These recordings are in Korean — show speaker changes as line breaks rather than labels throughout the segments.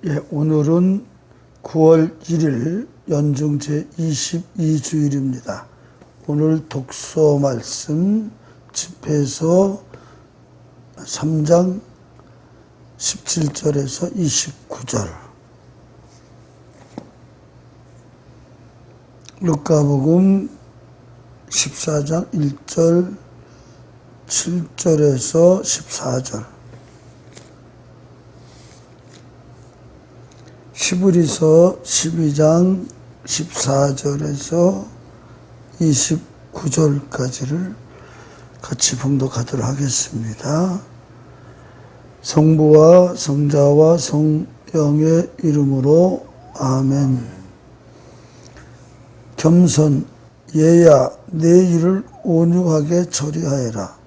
예, 오늘은 9월 1일 연중 제22주일입니다. 오늘 독서 말씀 집회서 3장 17절에서 29절, 루카복음 14장 1절 7절에서 14절, 히브리서 12장 14절에서 29절까지를 같이 봉독하도록 하겠습니다. 성부와 성자와 성령의 이름으로 아멘. 겸손, 얘야 내 일을 온유하게 처리하여라.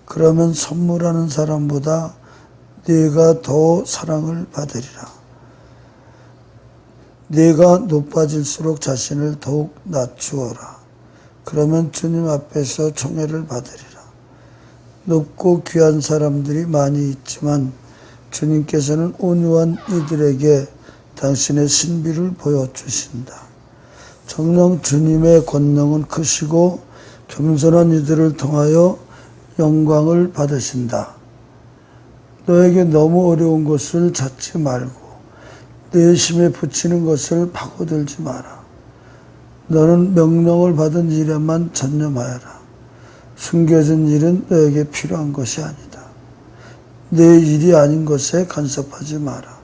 그러면 선물하는 사람보다 네가 더 사랑을 받으리라. 네가 높아질수록 자신을 더욱 낮추어라. 그러면 주님 앞에서 총애를 받으리라. 높고 귀한 사람들이 많이 있지만 주님께서는 온유한 이들에게 당신의 신비를 보여주신다. 정녕 주님의 권능은 크시고 겸손한 이들을 통하여 영광을 받으신다. 너에게 너무 어려운 것을 찾지 말고 내 심에 붙이는 것을 파고들지 마라. 너는 명령을 받은 일에만 전념하여라. 숨겨진 일은 너에게 필요한 것이 아니다. 내 일이 아닌 것에 간섭하지 마라.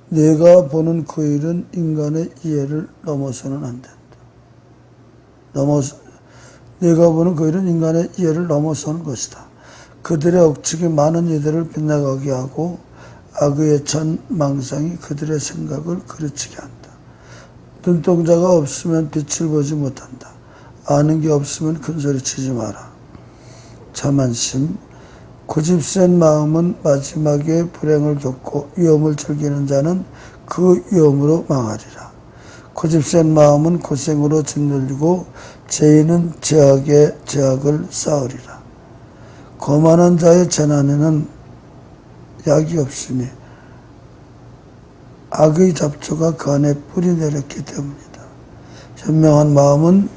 내가 보는 그 일은 인간의 이해를 넘어서는 안 된다. 내가 보는 그 일은 인간의 이해를 넘어서는 것이다. 그들의 억측이 많은 이들을 빗나가게 하고 악의 찬 망상이 그들의 생각을 그르치게 한다. 눈동자가 없으면 빛을 보지 못한다. 아는 게 없으면 큰소리치지 마라. 자만심, 고집센 마음은 마지막에 불행을 겪고 위험을 즐기는 자는 그 위험으로 망하리라. 고집센 마음은 고생으로 짓눌리고 죄인은 죄악에 죄악을 쌓으리라. 거만한 자의 재난에는 약이 없으니 악의 잡초가 그 안에 뿌리 내렸기 때문이다. 현명한 마음은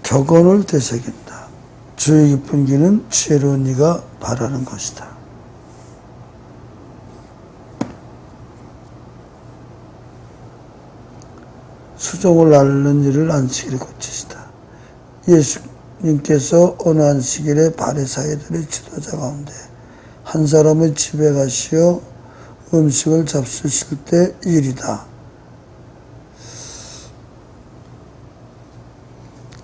격언을 되새긴다. 주의 깊은 길은 지혜로운 이가 바라는 것이다. 수종을 앓는 일을 안식일에 고치시다. 예수님께서 어느 안식일에 바리사이들의 지도자 가운데 한 사람의 집에 가시어 음식을 잡수실 때 일이다.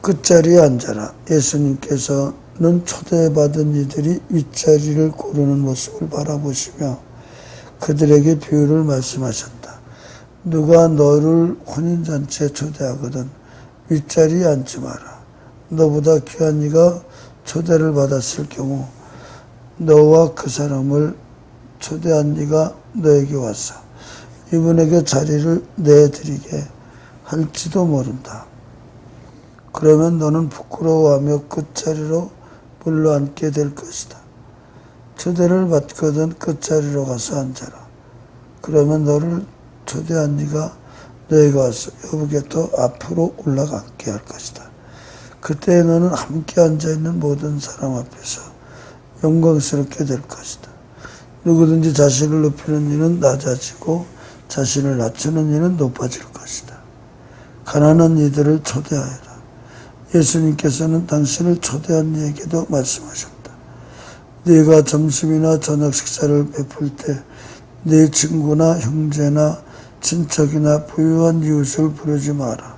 끝자리에 앉아라. 예수님께서는 초대받은 이들이 윗자리를 고르는 모습을 바라보시며 그들에게 비유를 말씀하셨다. 누가 너를 혼인잔치에 초대하거든 윗자리에 앉지 마라. 너보다 귀한 이가 초대를 받았을 경우 너와 그 사람을 초대한 이가 너에게 와서 이분에게 자리를 내드리게 할지도 모른다. 그러면 너는 부끄러워하며 끝자리로 물러앉게 될 것이다. 초대를 받거든 끝자리로 가서 앉아라. 그러면 너를 초대한 이가 너에게 와서 여보게 더 앞으로 올라가게 할 것이다. 그때 너는 함께 앉아있는 모든 사람 앞에서 영광스럽게 될 것이다. 누구든지 자신을 높이는 이는 낮아지고 자신을 낮추는 이는 높아질 것이다. 가난한 이들을 초대하여라. 예수님께서는 당신을 초대한 이에게도 말씀하셨다. 네가 점심이나 저녁 식사를 베풀 때 네 친구나 형제나 친척이나 부유한 이웃을 부르지 마라.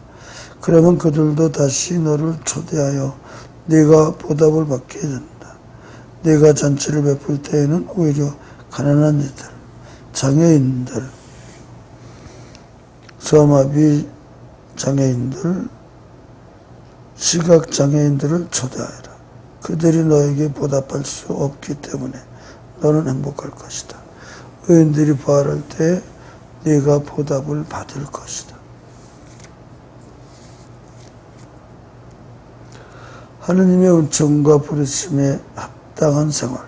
그러면 그들도 다시 너를 초대하여 네가 보답을 받게 된다. 네가 잔치를 베풀 때에는 오히려 가난한 이들, 장애인들, 소아마비 장애인들, 시각장애인들을 초대하여라. 그들이 너에게 보답할 수 없기 때문에 너는 행복할 것이다. 의인들이 부활할 때 네가 보답을 받을 것이다. 하느님의 은총과 부르심에 합당한 생활,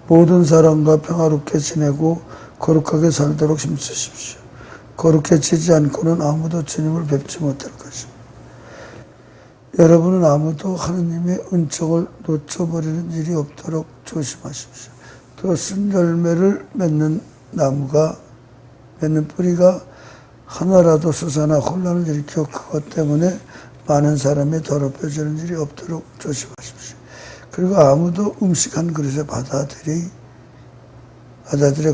모든 사람과 평화롭게 지내고 거룩하게 살도록 힘쓰십시오. 거룩해지지 않고는 아무도 주님을 뵙지 못할 것입니다. 여러분은 아무도 하느님의 은총을 놓쳐버리는 일이 없도록 조심하십시오. 또 쓴 열매를 맺는 나무가, 맺는 뿌리가 하나라도 솟아나 혼란을 일으켜 그것 때문에 많은 사람이 더럽혀지는 일이 없도록 조심하십시오. 그리고 아무도 음식 한 그릇에 바다들의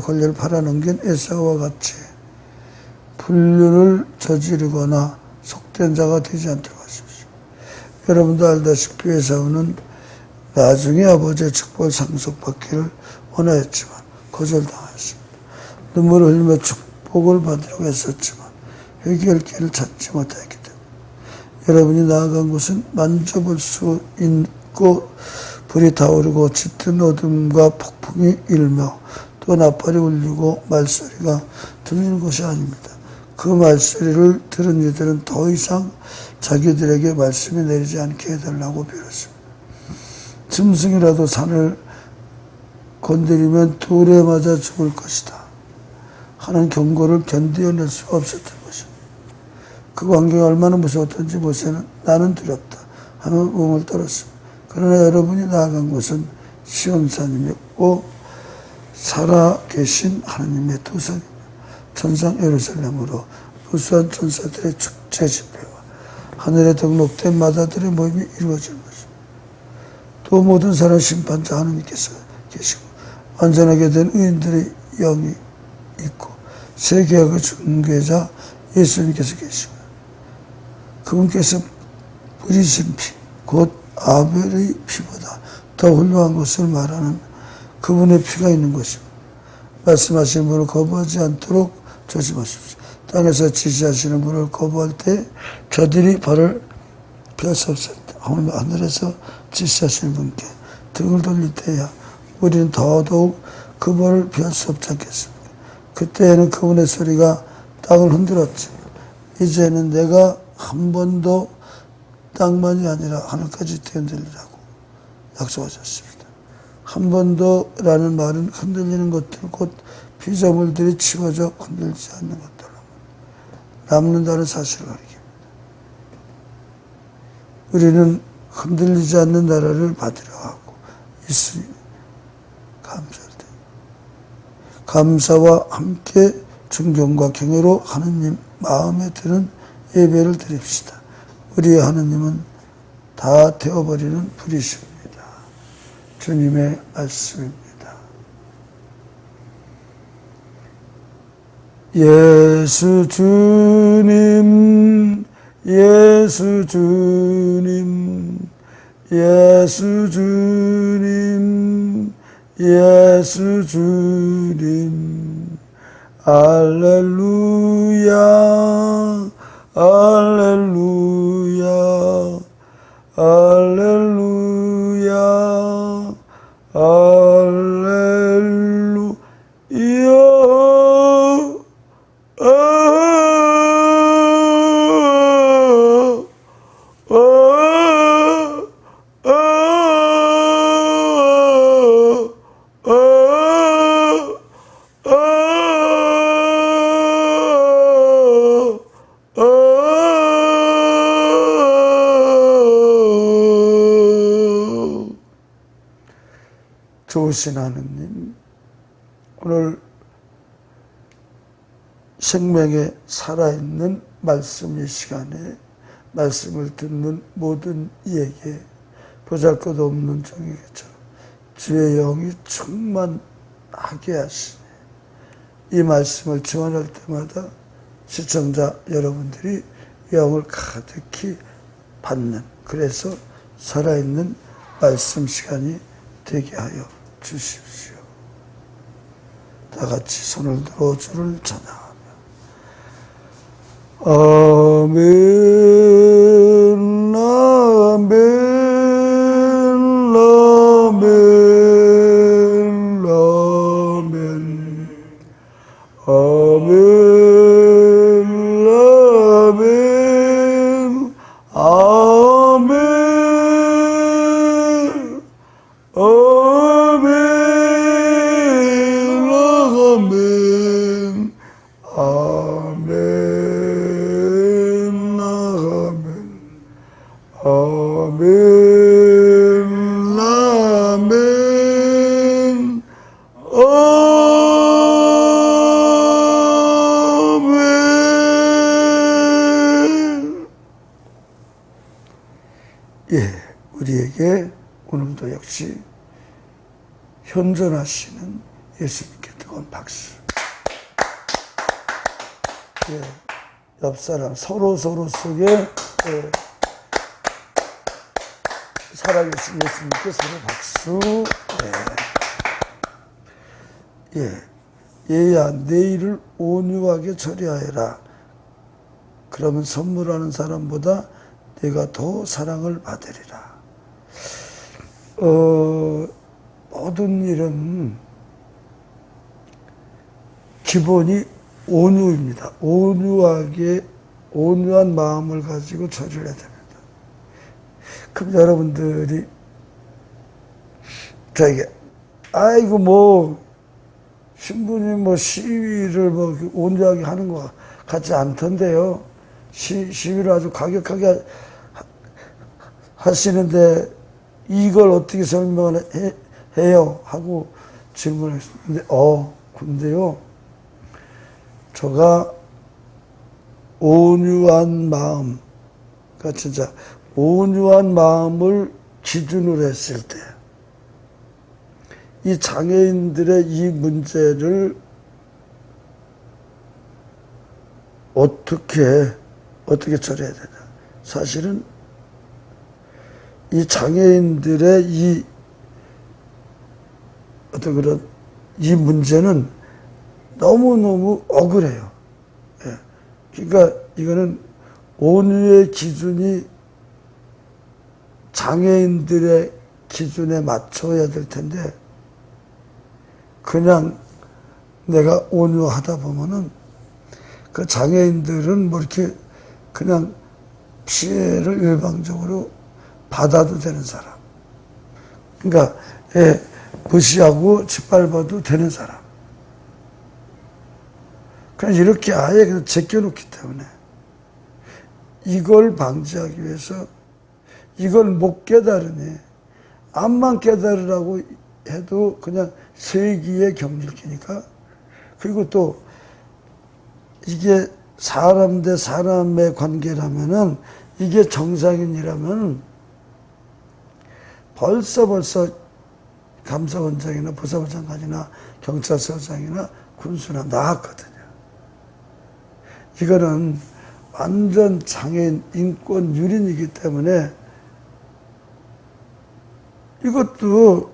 권리를 팔아넘긴 에사와 같이 불륜을 저지르거나 속된 자가 되지 않도록 하십시오. 여러분도 알다시피 에사우는 나중에 아버지의 축복을 상속받기를 원하였지만 거절당하였습니다. 눈물을 흘리며 축복을 받으려고 했었지만 회개할 길을 찾지 못했기 때문에 여러분이 나아간 곳은 만져볼 수 있고 불이 타오르고 짙은 어둠과 폭풍이 일며 또 나팔이 울리고 말소리가 들리는 곳이 아닙니다. 그 말소리를 들은 이들은 더 이상 자기들에게 말씀이 내리지 않게 해달라고 빌었습니다. 짐승이라도 산을 건드리면 돌에 맞아 죽을 것이다 하는 경고를 견디어낼 수가 없었던 것입니다. 그 광경이 얼마나 무서웠던지 모세는 나는 두렵다 하며 몸을 떨었습니다. 그러나 여러분이 나아간 곳은 시온산이었고 살아계신 하나님의 도성입니다. 천상 예루살렘으로 우수한 천사들의 축제 집회와 하늘에 등록된 마다들의 모임이 이루어지는 것입니다. 또 모든 사람 심판자 하나님께서 계시고 완전하게 된 의인들의 영이 있고 새 계약의 중개자 예수님께서 계시고 그분께서 뿌리신 피, 곧 아벨의 피보다 더 훌륭한 것을 말하는 그분의 피가 있는 것입니다. 말씀하시는 분을 거부하지 않도록 조심하십시오. 땅에서 지시하시는 분을 거부할 때 저들이 발을 피할 수 없을 때 하늘에서 지시하시는 분께 등을 돌릴 때야 우리는 더더욱 그 벌을 피할 수 없지 않겠습니까? 그때에는 그분의 소리가 땅을 흔들었지. 이제는 내가 한 번도 땅만이 아니라 하늘까지 흔들리라고 약속하셨습니다. 한 번도라는 말은 흔들리는 것들 곧 피조물들이 치워져 흔들리지 않는 것들로 남는다는 사실을 가리킵니다. 우리는 흔들리지 않는 나라를 받으려 하고 있으니 감사합니다. 감사와 함께 존경과 경외로 하느님 마음에 드는 예배를 드립시다. 우리의 하느님은 다 태워버리는 불이십니다. 주님의 말씀입니다. 예수 주님, 예수 주님, 예수 주님, 예수 주님, 할렐루야, 할렐루야, 할렐루야, 할렐루야. 좋으신 하느님, 오늘 생명에 살아있는 말씀 이 시간에 말씀을 듣는 모든 이에게 보잘것없는 종에게처럼 주의 영이 충만하게 하시네. 이 말씀을 지원할 때마다 시청자 여러분들이 영을 가득히 받는, 그래서 살아있는 말씀 시간이 되게 하여 주십시오. 다 같이 손을 들어 주를 찬양하며 아멘, 아멘, 아멘, 아멘, 아멘, 아멘, 아멘, 아멘, 아멘. 예, 우리에게 오늘도 역시 현존하시는 예수님께 뜨거운 박수. 예, 옆 사람 서로 속에 예, 살아계신 예수님께 서로 박수. 예, 얘야 내일을 온유하게 처리하여라. 그러면 선물하는 사람보다 내가 더 사랑을 받으리라. 모든 일은 기본이 온유입니다. 온유한 마음을 가지고 처리를 해야 됩니다. 그럼 여러분들이 저에게 아이고 뭐 신부님 뭐 시위를 뭐 온유하게 하는 것 같지 않던데요. 시위를 아주 과격하게 하시는데 이걸 어떻게 설명을 해요? 하고 질문을 했습니다. 근데요. 저가 온유한 마음, 그러니까 진짜 온유한 마음을 기준으로 했을 때 이 장애인들의 이 문제를 어떻게 처리해야 되냐. 사실은 이 장애인들의 이 어떤 그런 이 문제는 너무너무 억울해요. 예. 그러니까 이거는 온유의 기준이 장애인들의 기준에 맞춰야 될 텐데 그냥 내가 온유하다 보면은 그 장애인들은 뭐 이렇게 그냥 피해를 일방적으로 받아도 되는 사람. 그러니까 무시하고 짓밟아도 되는 사람. 그냥 이렇게 아예 그냥 제껴놓기 때문에 이걸 방지하기 위해서 이걸 못 깨달으니 암만 깨달으라고 해도 그냥 세기의 경질기니까. 그리고 또 이게 사람 대 사람의 관계라면은 이게 정상인이라면 벌써 감사원장이나 부사부 장관이나 경찰서장이나 군수나 나왔거든요. 이거는 완전 장애인 인권 유린이기 때문에 이것도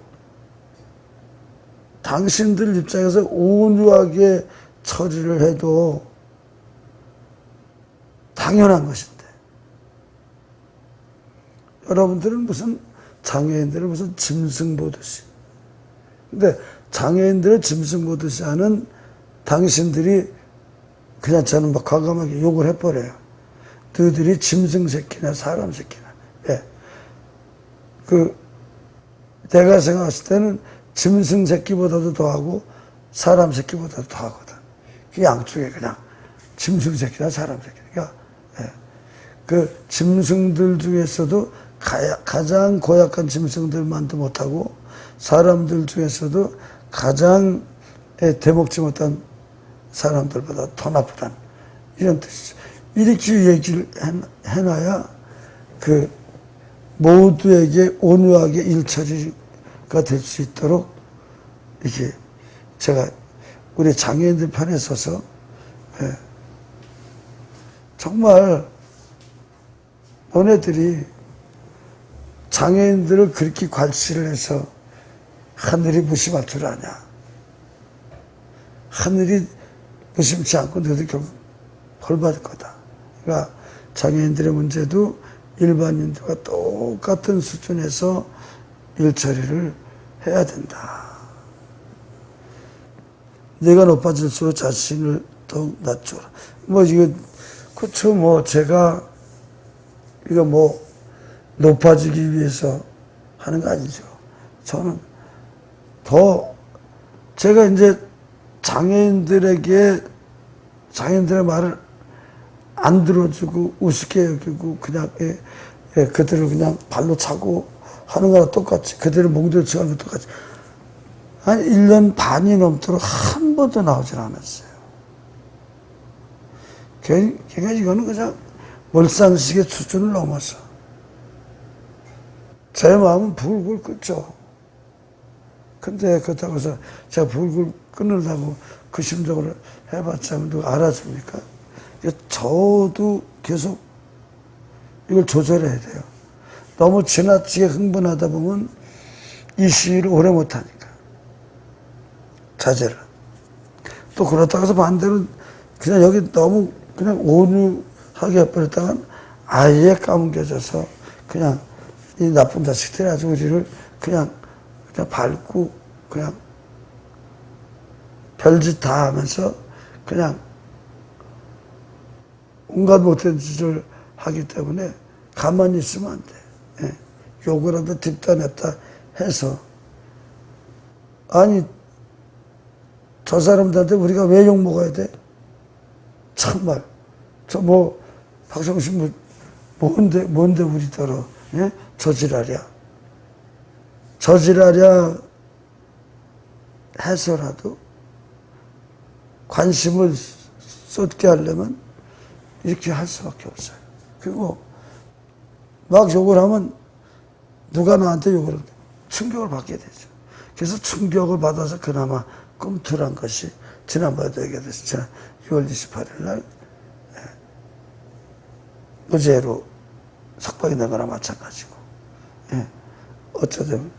당신들 입장에서 온유하게 처리를 해도 당연한 것인데 여러분들은 무슨 장애인들을 무슨 짐승 보듯이, 근데 장애인들을 짐승 보듯이 하는 당신들이 그냥 저는 막 과감하게 욕을 해버려요. 너희들이 짐승 새끼나 사람 새끼나. 예. 내가 생각했을 때는 짐승 새끼보다도 더하고 사람 새끼보다도 더하거든. 그 양쪽에 그냥 짐승 새끼나 사람 새끼. 그러니까 그 짐승들 중에서도 가장 고약한 짐승들만도 못하고 사람들 중에서도 가장 대먹지 못한 사람들보다 더 나쁘다는 이런 뜻이죠. 이렇게 얘기를 해놔야 그 모두에게 온유하게 일처리가 될 수 있도록 이렇게 제가 우리 장애인들 편에 서서 정말 너네들이 장애인들을 그렇게 관시를 해서 하늘이 무심할 줄 아냐. 하늘이 무심치 않고 너희들 결국 벌 받을 거다. 그러니까 장애인들의 문제도 일반인들과 똑같은 수준에서 일처리를 해야 된다. 내가 높아질수록 자신을 더 낮춰라. 그쵸, 제가, 이거 높아지기 위해서 하는 거 아니죠. 저는 제가 이제 장애인들의 말을 안 들어주고 우습게 여기고 그냥 그들을 그냥 발로 차고 하는 거랑 똑같이, 그들을 몽둥이치고 하는 거 똑같이 한 1년 반이 넘도록 한 번도 나오질 않았어요. 그러니까 이거는 그냥 몰상식의 수준을 넘어서 제 마음은 불굴 끓죠. 근데 그렇다고 해서 제가 불굴 끊으려고 그 심정으로 해봤자 누가 알아줍니까? 저도 계속 이걸 조절해야 돼요. 너무 지나치게 흥분하다 보면 이 시위를 오래 못하니까. 자제를. 또 그렇다고 해서 반대로 그냥 여기 너무 그냥 온유하게 해버렸다간 아예 까뭉개져서 그냥 이 나쁜 자식들이 아주 우리를 그냥 밟고 그냥 별짓 다 하면서 그냥 온갖 못된 짓을 하기 때문에 가만히 있으면 안 돼. 예. 욕을 딥다 냈다 해서 아니 저 사람들한테 우리가 왜 욕 먹어야 돼? 참말 저 뭐 박성신 뭔데 우리더러 예? 저지랄이야 해서라도 관심을 쏟게 하려면 이렇게 할 수밖에 없어요. 그리고 막 욕을 하면 누가 나한테 욕을 하면 충격을 받게 되죠. 그래서 충격을 받아서 그나마 꿈틀한 것이 지난번에도 얘기했듯이 6월 28일 날 무죄로 석방이 된 거나 마찬가지고 예. 어쩌든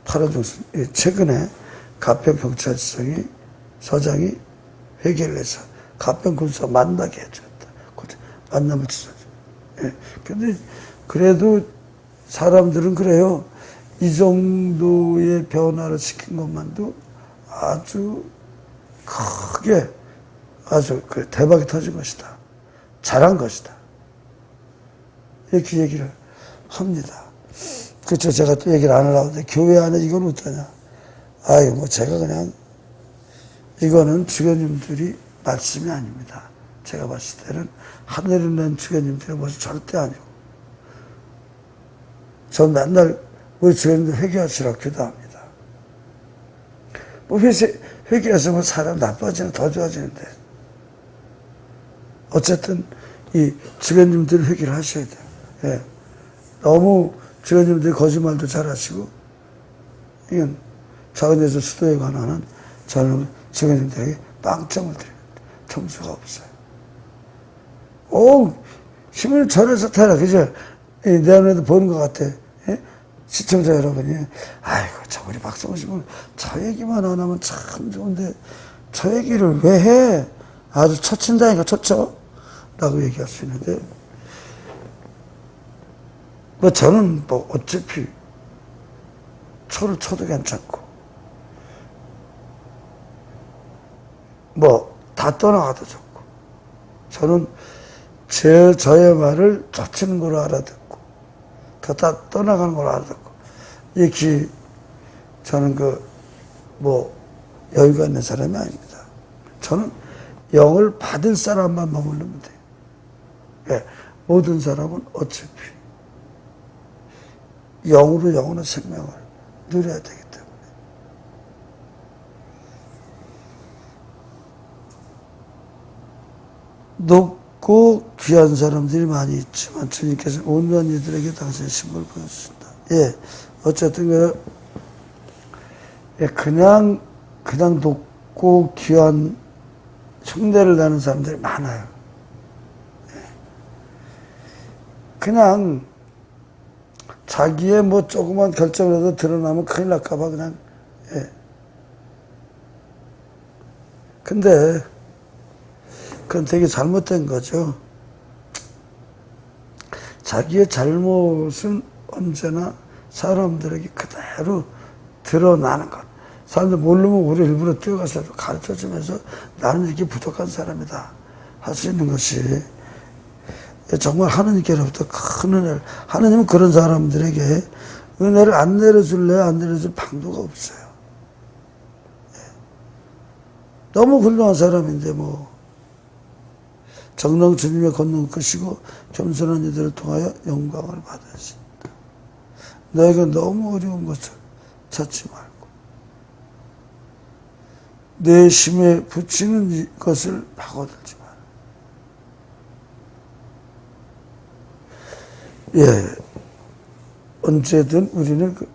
8월 중순 최근에 가평경찰서장이 서장이 회개를 해서 가평군수와 만나게 해줬다. 만남을 주셨죠. 예. 근데 그래도 사람들은 그래요. 이 정도의 변화를 시킨 것만도 아주 크게 아주 대박이 터진 것이다. 잘한 것이다. 이렇게 얘기를 합니다. 그렇죠. 제가 또 얘기를 안 하려고 하는데 교회 안에 이건 어떠냐. 아유 뭐 제가 그냥 이거는 주교님들이 말씀이 아닙니다. 제가 봤을 때는 하늘에 낸 주교님들의 모습 절대 아니고 전 맨날 우리 주교님들 회개하시라고 기도합니다. 뭐 회개해서 뭐 사람 나빠지는 더 좋아지는데 어쨌든 이 주교님들 회개를 하셔야 돼요. 예. 너무 주교님들이 거짓말도 잘하시고 이건 자은예수 수도에 관한 저는 주교님들에게 빵점을 드립니다. 점수가 없어요. 신문을 전해서 타라. 그죠? 내 눈에도 보는 것 같아. 예? 시청자 여러분이 아이고 저 우리 박성호 분 저 얘기만 안 하면 참 좋은데 저 얘기를 왜 해? 아주 처친다니까 처쳐 라고 얘기할 수 있는데 뭐 저는 뭐 어차피 초를 쳐도 괜찮고 뭐 다 떠나가도 좋고 저는 저의 말을 쫓치는 걸로 알아듣고 다 떠나가는 걸로 알아듣고 이렇게 저는 뭐 여유가 있는 사람이 아닙니다. 저는 영을 받을 사람만 머무르면 돼요. 예, 모든 사람은 어차피 영으로 영원한 생명을 누려야 되기 때문에 높고 귀한 사람들이 많이 있지만 주님께서 온유한 이들에게 당신의 신분을 보여주신다. 예, 어쨌든 그냥 높고 귀한 흉내를 내는 사람들이 많아요. 예. 그냥 자기의 뭐 조그만 결정이라도 드러나면 큰일 날까봐 그냥 예. 근데 그건 되게 잘못된 거죠. 자기의 잘못은 언제나 사람들에게 그대로 드러나는 것. 사람들 모르면 우리 일부러 뛰어가서 가르쳐주면서 나는 이렇게 부족한 사람이다 할 수 있는 것이 정말 하느님께로부터 큰 은혜를, 하느님은 그런 사람들에게 은혜를 안 내려줄래요? 안 내려줄 방도가 없어요. 너무 훌륭한 사람인데 뭐 정령 주님의 권능 크시고 겸손한 이들을 통하여 영광을 받으신다. 너에게 너무 어려운 것을 찾지 말고 내 심에 붙이는 것을 파고들지 마라. 예, 언제든 우리는 그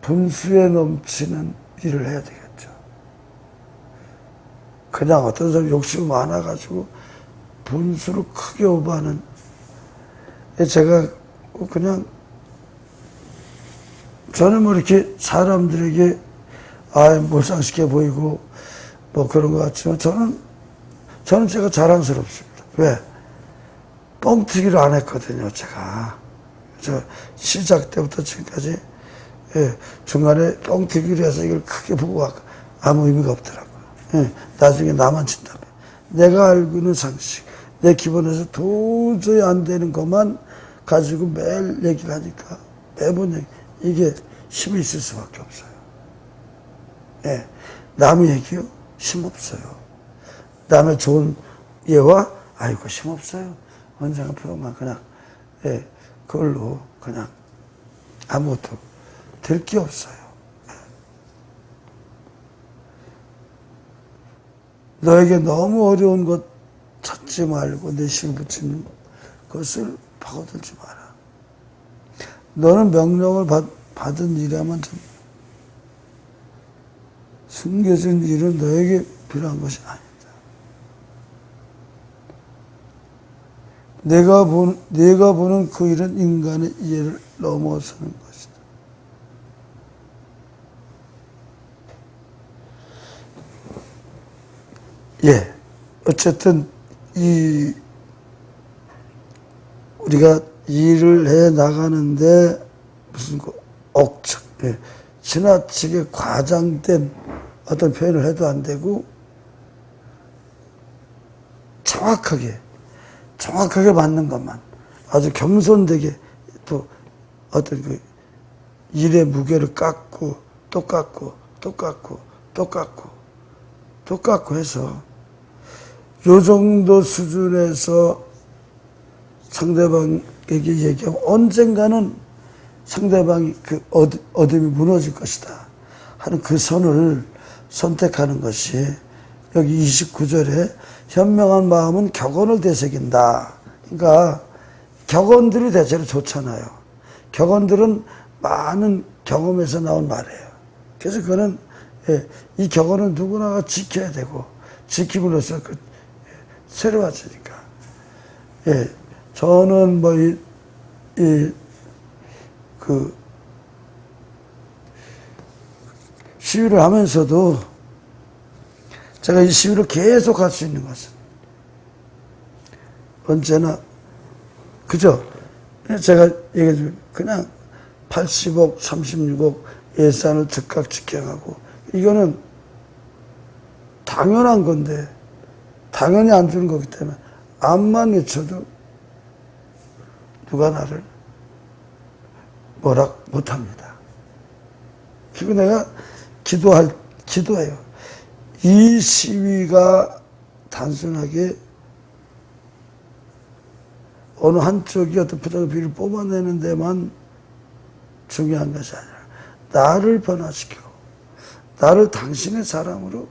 분수에 넘치는 일을 해야 되겠죠. 그냥 어떤 사람 욕심이 많아가지고 분수를 크게 오버하는, 제가 그냥 저는 뭐 이렇게 사람들에게 몰상식해 보이고 뭐 그런 것 같지만 저는 제가 자랑스럽습니다. 왜? 뻥튀기를 안 했거든요, 제가. 저 시작 때부터 지금까지, 중간에 뻥튀기를 해서 이걸 크게 보고 아무 의미가 없더라고요. 나중에 나만 친다면. 내가 알고 있는 상식, 내 기본에서 도저히 안 되는 것만 가지고 매일 얘기를 하니까, 매번 이게 힘이 있을 수밖에 없어요. 남의 얘기요? 힘없어요. 남의 좋은 예와, 아이고, 힘없어요. 언젠가 프로만 그냥, 그걸로 그냥 아무것도 될 게 없어요. 너에게 너무 어려운 것 찾지 말고 내심 붙이는 것을 파고들지 마라. 너는 명령을 받은 일이야만 좀 숨겨진 일은 너에게 필요한 것이 아니다. 내가 보는 그 일은 인간의 이해를 넘어서는 것이다. 어쨌든 우리가 일을 해 나가는데 무슨 지나치게 과장된 어떤 표현을 해도 안 되고 정확하게 맞는 것만 아주 겸손되게 또 어떤 그 일의 무게를 깎고 또 깎고 또 깎고 또 깎고 또 깎고 해서 요 정도 수준에서 상대방에게 얘기하고 언젠가는 상대방이 그 어둠이 무너질 것이다 하는 그 선을 선택하는 것이 여기 29절에 현명한 마음은 격언을 되새긴다. 그러니까 격언들이 대체로 좋잖아요. 격언들은 많은 경험에서 나온 말이에요. 그래서 그거는 이 격언은 누구나가 지켜야 되고 지킴으로써 새로워지니까. 저는 뭐 시위를 하면서도 제가 이 시위를 계속 할 수 있는 것은 언제나 그죠? 제가 얘기해 그냥 80억, 36억 예산을 즉각 집행하고 이거는 당연한 건데 당연히 안 주는 거기 때문에 암만 외쳐도 누가 나를 뭐라 못합니다. 그리고 내가 기도해요. 이 시위가 단순하게 어느 한쪽이 어떤 부정의 비를 뽑아내는 데만 중요한 것이 아니라 나를 변화시키고 나를 당신의 사람으로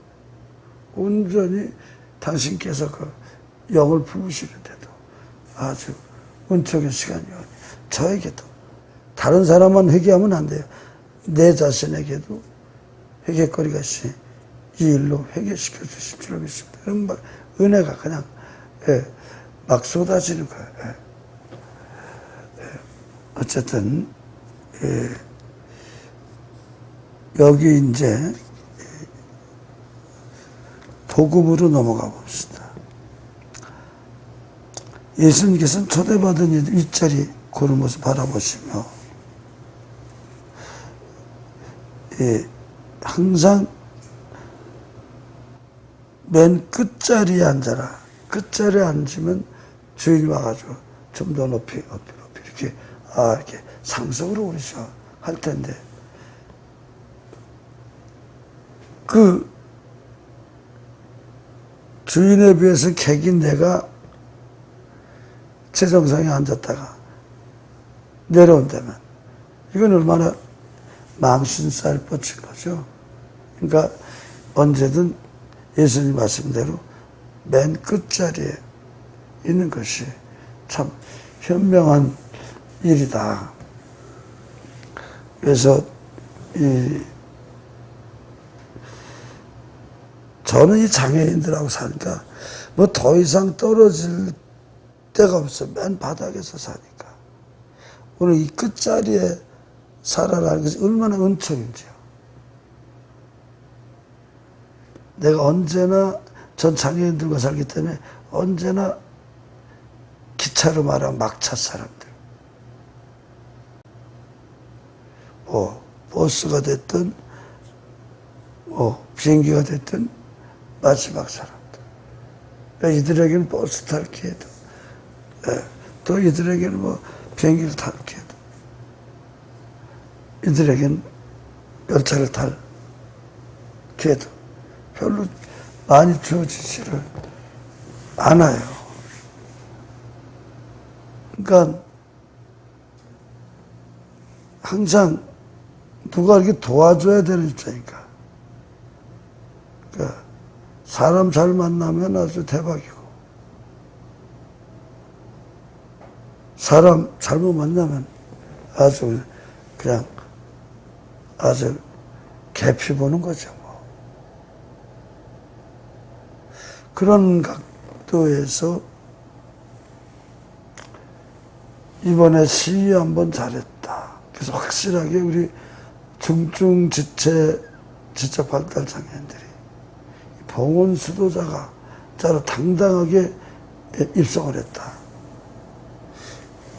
온전히 당신께서 그 영을 부으시는데도 아주 은총의 시간이요. 저에게도 다른 사람만 회개하면 안 돼요. 내 자신에게도 회개거리가 있으니 이 일로 회개시켜 주실 줄 믿습니다. 그런 막 은혜가 그냥 막 쏟아지는 거예요. 어쨌든 여기 이제 복음으로 넘어가 봅시다. 예수님께서는 초대받은 이들 윗자리 고른 모습 바라보시며 항상 맨 끝자리에 앉아라. 끝자리에 앉으면 주인이 와가지고 좀 더 높이 이렇게 이렇게 상속으로 오르셔 할 텐데 그 주인에 비해서 객인 내가 최정상에 앉았다가 내려온다면 이건 얼마나 망신살 뻗친 거죠. 그러니까 언제든 예수님 말씀대로 맨 끝자리에 있는 것이 참 현명한 일이다. 그래서 저는 이 장애인들하고 사니까 뭐 더 이상 떨어질 데가 없어. 맨 바닥에서 사니까. 오늘 이 끝자리에 살아라는 것이 얼마나 은총인지요. 내가 언제나 전 장애인들과 살기 때문에 언제나 기차로 말하면 막차 사람들. 뭐 버스가 됐든 뭐 비행기가 됐든 마지막 사람들. 이들에게는 버스 탈 기회도, 또 이들에게는 뭐 비행기를 탈 기회도, 이들에게는 열차를 탈 기회도 별로 많이 주어지지를 않아요. 그러니까 항상 누가 이렇게 도와줘야 되는 입장이니까. 그러니까 사람 잘 만나면 아주 대박이고, 사람 잘못 만나면 아주 그냥 아주 개피 보는 거죠. 뭐. 그런 각도에서 이번에 시위 한번 잘했다. 그래서 확실하게 우리 중증 지적 발달 장애인들이 봉헌 수도자가 자로 당당하게 입성을 했다.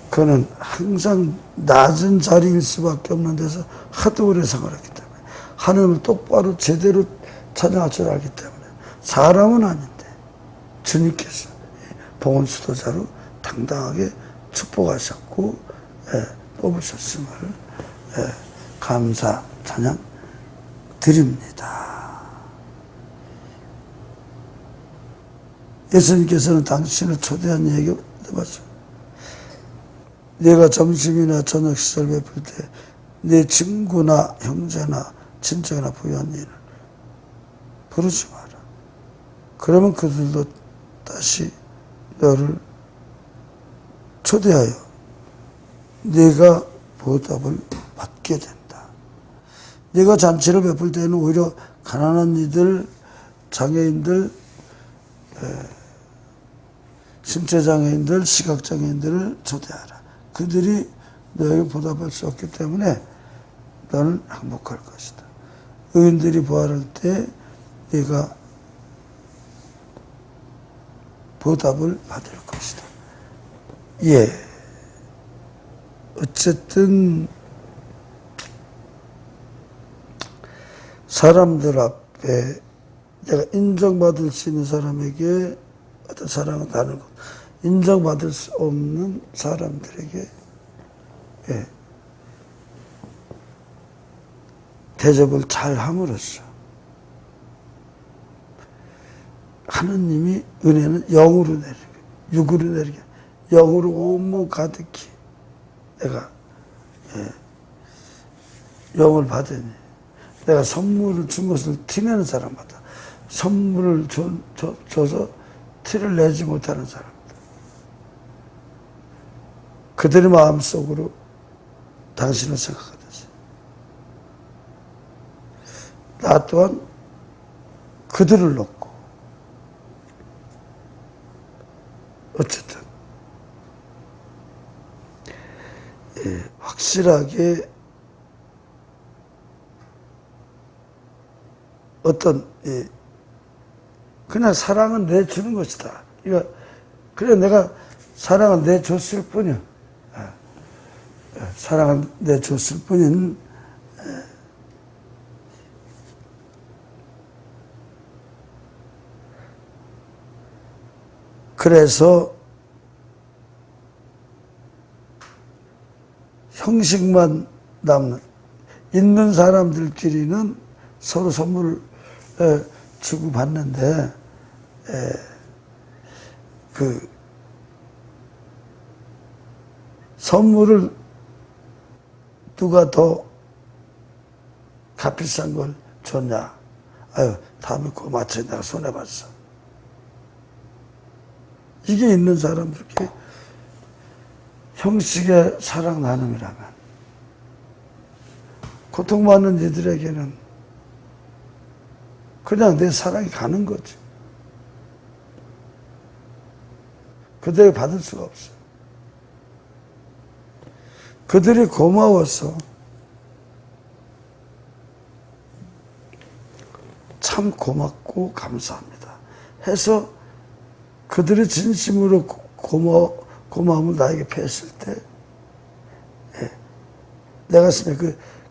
그는 항상 낮은 자리일 수밖에 없는 데서 하도 오래 생활했기 때문에 하나님을 똑바로 제대로 찬양할 줄 알기 때문에 사람은 아닌데 주님께서 봉헌 수도자로 당당하게 축복하셨고 뽑으셨음을 감사 찬양 드립니다. 예수님께서는 당신을 초대한 얘기 들어봤죠. 내가 점심이나 저녁 시절 베풀 때 내 친구나 형제나 친척이나 부연인을 부르지 마라. 그러면 그들도 다시 너를 초대하여 네가 보답을 받게 된다. 네가 잔치를 베풀 때는 오히려 가난한 이들, 장애인들, 신체장애인들, 시각장애인들을 초대하라. 그들이 너에게 보답할 수 없기 때문에 너는 행복할 것이다. 의인들이 부활할 때 네가 보답을 받을 것이다. 예. 어쨌든 사람들 앞에 내가 인정받을 수 있는 사람에게 어떤 사랑을 나누고 인정받을 수 없는 사람들에게 대접을 잘 함으로써 하느님이 은혜는 영으로 내리고 육으로 내리게 영으로 온몸 가득히 내가 영을 받으니 내가 선물을 준 것을 티내는 사람마다 선물을 줘서 티를 내지 못하는 사람들 그들의 마음속으로 당신을 생각하듯이 나 또한 그들을 놓고 어쨌든 확실하게 어떤 그냥 사랑은 내주는 것이다. 그래 내가 사랑을 내줬을 뿐이야. 사랑을 내줬을 뿐인 그래서 형식만 남는 있는 사람들끼리는 서로 선물을 주고받는데 그 선물을 누가 더 값비싼 걸 줬냐? 아유 다음에 그거 맞춰 내가 손해봤어. 이게 있는 사람들께 형식의 사랑 나눔이라면 고통받는 이들에게는 그냥 내 사랑이 가는 거지. 그들이 받을 수가 없어요. 그들이 고마워서 참 고맙고 감사합니다 해서 그들이 진심으로 고마움을 나에게 표했을 때, 내 가슴에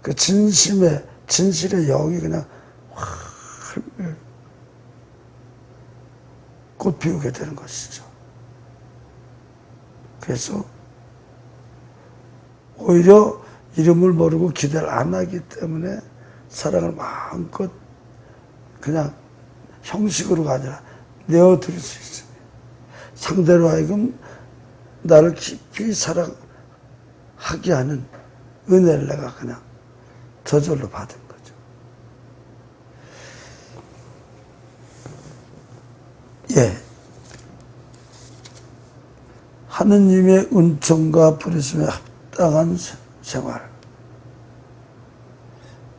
그 진실의 영이 그냥 확 꽃 피우게 되는 것이죠. 그래서 오히려 이름을 모르고 기대를 안 하기 때문에 사랑을 마음껏 그냥 형식으로가 아니라 내어드릴 수 있습니다. 상대로 하여금 나를 깊이 사랑하게 하는 은혜를 내가 그냥 저절로 받은 거죠. 하느님의 은총과 부르심에 합당한 생활.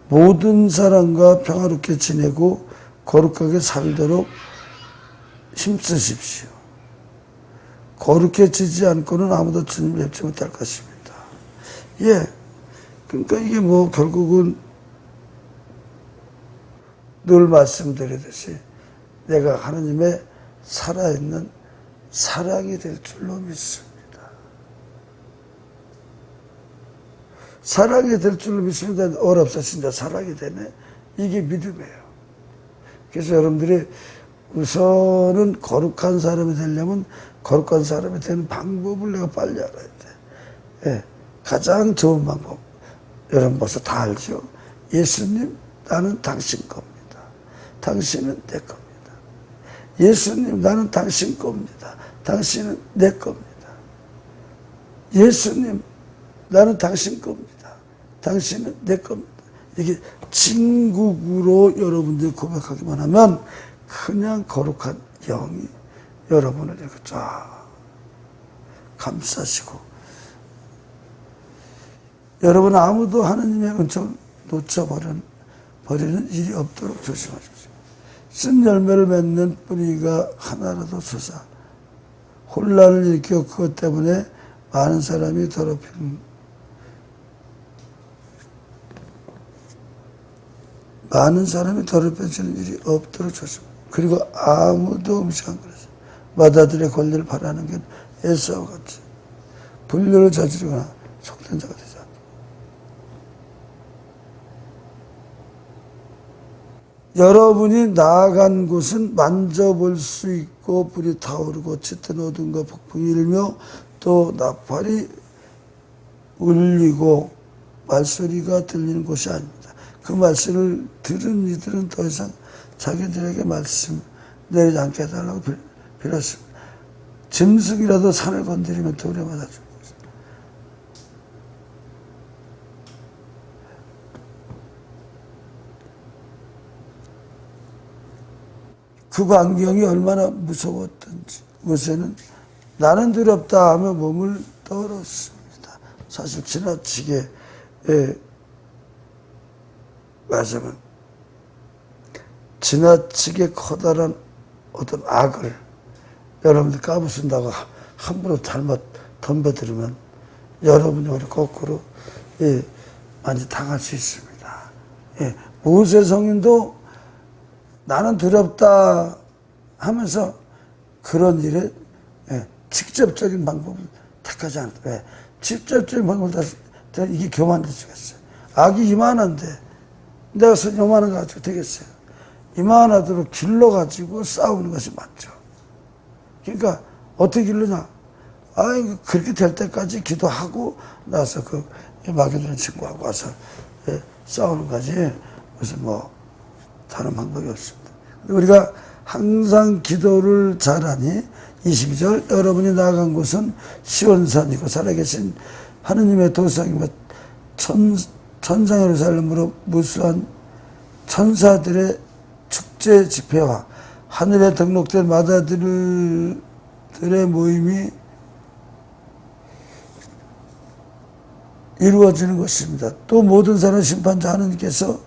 모든 사람과 평화롭게 지내고 거룩하게 살도록 힘쓰십시오. 거룩해지지 않고는 아무도 주님 뵙지 못할 것입니다. 그러니까 이게 결국은 늘 말씀드리듯이 내가 하느님의 살아있는 사랑이 될 줄로 믿습니다. 사랑이 될 줄로 믿습니다. 어렵사 진짜 사랑이 되네. 이게 믿음이에요. 그래서 여러분들이 우선은 거룩한 사람이 되려면 거룩한 사람이 되는 방법을 내가 빨리 알아야 돼. 가장 좋은 방법. 여러분 벌써 다 알죠? 예수님, 나는 당신 겁니다. 당신은 내 겁니다. 예수님, 나는 당신 겁니다. 당신은 내 겁니다. 예수님, 나는 당신 겁니다. 당신은 내 겁니다. 이게 진국으로 여러분들이 고백하기만 하면 그냥 거룩한 영이 여러분을 이렇게 쫙 감싸시고, 여러분 아무도 하느님의 은총을 놓쳐버리는 일이 없도록 조심하십시오. 쓴 열매를 맺는 뿌리가 하나라도 솟아 혼란을 일으켜 그것 때문에 많은 사람이 더럽히는 더럽혀지는 일이 없도록 조심합니다. 그리고 아무도 음식 안 그래서 마다들의 권리를 바라는 게 에사와 같이 분열을 저지르거나 속된 자가 되지 않다. 여러분이 나아간 곳은 만져볼 수 있고 불이 타오르고 짙은 어둠과 폭풍이 일며 또 나팔이 울리고 말소리가 들리는 곳이 아닙니다. 그 말씀을 들은 이들은 더 이상 자기들에게 말씀 내리지 않게 해달라고 빌었습니다. 짐승이라도 산을 건드리면 돌에 맞아 죽는 것입니다. 그 광경이 얼마나 무서웠던지 모세는 나는 두렵다 하며 몸을 떨었습니다. 사실 지나치게 말하자면 지나치게 커다란 어떤 악을 여러분들 까부순다고 함부로 잘못 덤벼들으면 여러분이 우리 거꾸로 많이 당할 수 있습니다. 모세 성인도 나는 두렵다 하면서 그런 일에 직접적인 방법을 택하지 않았다. 왜? 직접적인 방법을 이게 교만될 수가 있어요. 악이 이만한데 내가 손 요만한 거 가지고 되겠어요. 이만하도록 길러가지고 싸우는 것이 맞죠. 그러니까 어떻게 길르냐? 그렇게 될 때까지 기도하고 나서 마게도냐 친구하고 와서 싸우는 거지. 무슨 다른 방법이 없습니다. 우리가 항상 기도를 잘하니 22절 여러분이 나아간 곳은 시온산이고 살아계신 하느님의 도성이며 천상 예루살렘으로 무수한 천사들의 축제 집회와 하늘에 등록된 마다들의 모임이 이루어지는 것입니다. 또 모든 사람 심판자 하느님께서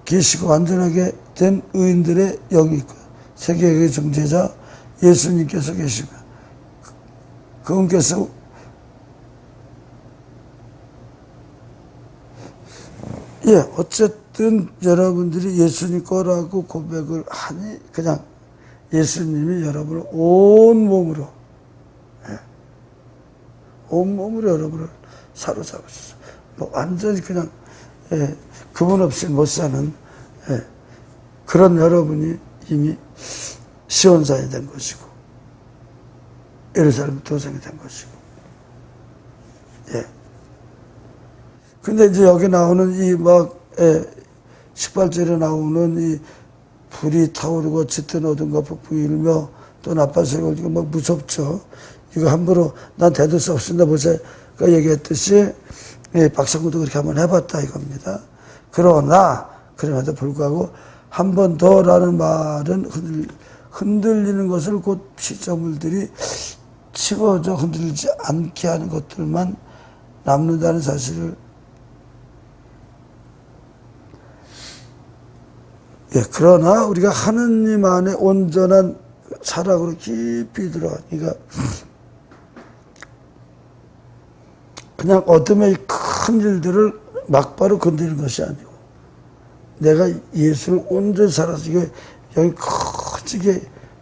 계시고 완전하게 된 의인들의 영이 있고 세계의 중재자 예수님께서 계시며 그분께서 어쨌든 여러분들이 예수님 거라고 고백을 하니 그냥 예수님이 여러분을 온몸으로 여러분을 사로잡으셨어. 완전히 그냥 그분 없이 못 사는 그런 여러분이 이미 시온산이 된 것이고 예루살렘 도성이 된 것이고 근데 이제 여기 나오는 이 18절에 나오는 이 불이 타오르고 짙은 어둠과 폭풍이 일며 또 나팔 소리가 울리고 무섭죠. 이거 함부로 난 대들 수 없습니다. 모세가 얘기했듯이 박상구도 그렇게 한번 해봤다 이겁니다. 그러나 그럼에도 불구하고 한 번 더라는 말은 흔들리는 것을 곧 피조물들이 치워져 흔들리지 않게 하는 것들만 남는다는 사실을 그러나 우리가 하느님 안에 온전한 사랑으로 깊이 들어가니까 그냥 어둠의 큰 일들을 막바로 건드리는 것이 아니고 내가 예수를 온전히 살아서 이게 여기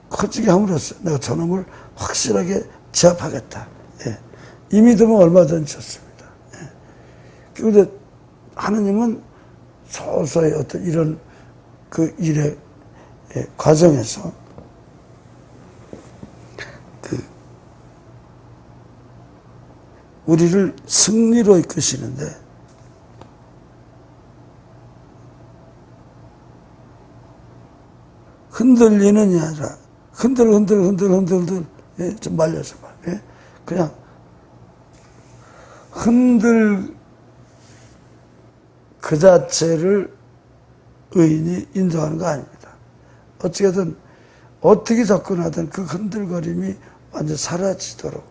커지게 함으로써 내가 저놈을 확실하게 제압하겠다. 이 믿음은 얼마든지 좋습니다. 그런데 하느님은 서서히 어떤 이런 그 일의 과정에서 우리를 승리로 이끄시는데 흔들리는 게 아니라 흔들 좀 말려서 봐. 그냥 흔들 그 자체를 의인이 인정하는 거 아닙니다. 어떻게 접근하든 그 흔들거림이 완전 사라지도록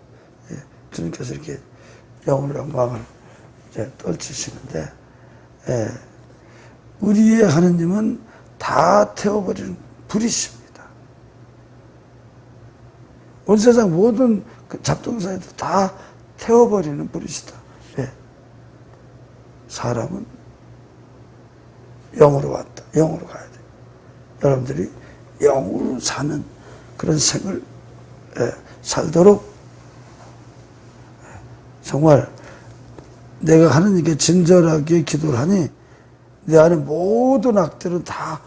주님께서 이렇게 영으로 영광을 떨치시는데 우리의 하느님은 다 태워버리는 불이십니다. 온 세상 모든 잡동사에도 다 태워버리는 불이시다. 사람은 영으로 왔다. 영으로 가야 돼. 여러분들이 영으로 사는 그런 생을 살도록 정말 내가 하느님께 진절하게 기도를 하니 내 안에 모든 악들은 다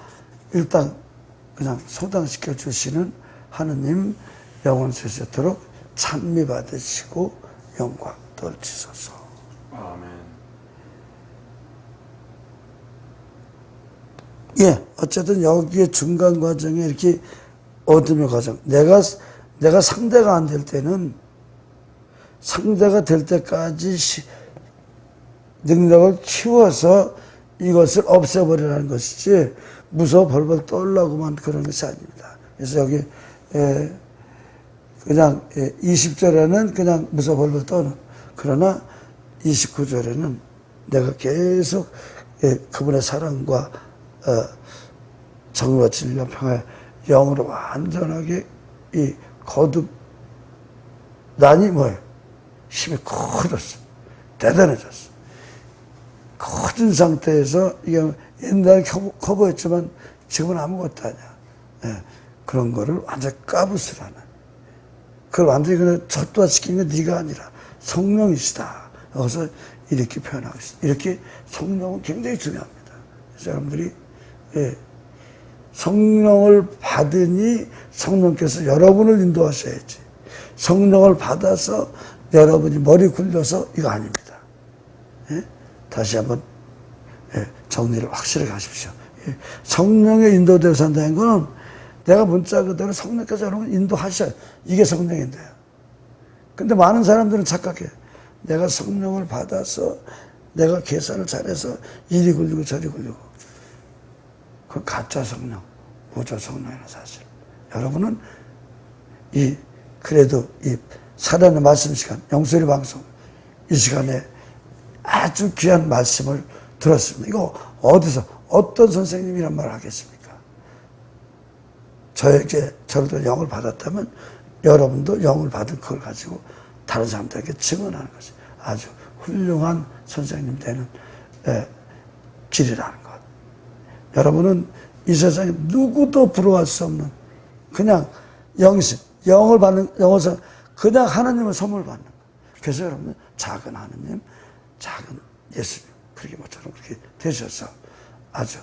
일단 그냥 소당시켜 주시는 하느님 영원 세세토록 찬미 받으시고 영광 떨치소서.
아멘.
어쨌든 여기에 중간 과정에 이렇게 어둠의 과정. 내가 상대가 안 될 때는 상대가 될 때까지 능력을 키워서 이것을 없애버리라는 것이지 무서워 벌벌 떨라고만 그런 것이 아닙니다. 그래서 여기 그냥 20절에는 그냥 무서워 벌벌 떠는 그러나 29절에는 내가 계속 그분의 사랑과 정의와 진리와 평화의 영으로 완전하게 이 거듭나니 뭐예요? 힘이 커졌어. 대단해졌어. 커진 상태에서 이게 옛날에 커 보였지만 지금은 아무것도 아니야. 그런 거를 완전히 까부스로 하는. 그걸 완전히 그냥 젖도화시키는 게 네가 아니라 성령이시다. 여기서 이렇게 표현하고 있습니다. 이렇게 성령은 굉장히 중요합니다. 그래서 여러분들이 성령을 받으니 성령께서 여러분을 인도하셔야지. 성령을 받아서 여러분이 머리 굴려서 이거 아닙니다. 다시 한번 정리를 확실하게 하십시오. 성령의 인도대로 산다는 것은 내가 문자 그대로 성령께서 여러분 인도하셔요. 이게 성령인데요. 근데 많은 사람들은 착각해. 내가 성령을 받아서 내가 계산을 잘해서 이리 굴리고 저리 굴리고. 그건 가짜 성령, 우주 성령이라는 사실. 여러분은 그래도 이 살아있는 말씀 시간, 영소리 방송 이 시간에 아주 귀한 말씀을 들었습니다. 이거 어디서 어떤 선생님이란 말을 하겠습니까? 저로도 영을 받았다면 여러분도 영을 받은 그걸 가지고 다른 사람들에게 증언하는 것이 아주 훌륭한 선생님 되는 길이라는 것. 여러분은 이 세상에 누구도 부러워할 수 없는 그냥 영을 받는, 영어서 그냥 하나님의 선물 받는 것. 그래서 여러분은 작은 하나님, 작은 예수님, 그렇게 모처럼 그렇게 되셔서 아주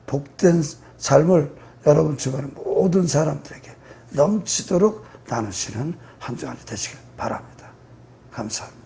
복된 삶을 여러분 주변의 모든 사람들에게 넘치도록 나누시는 한 주간이 되시길 바랍니다. 감사합니다.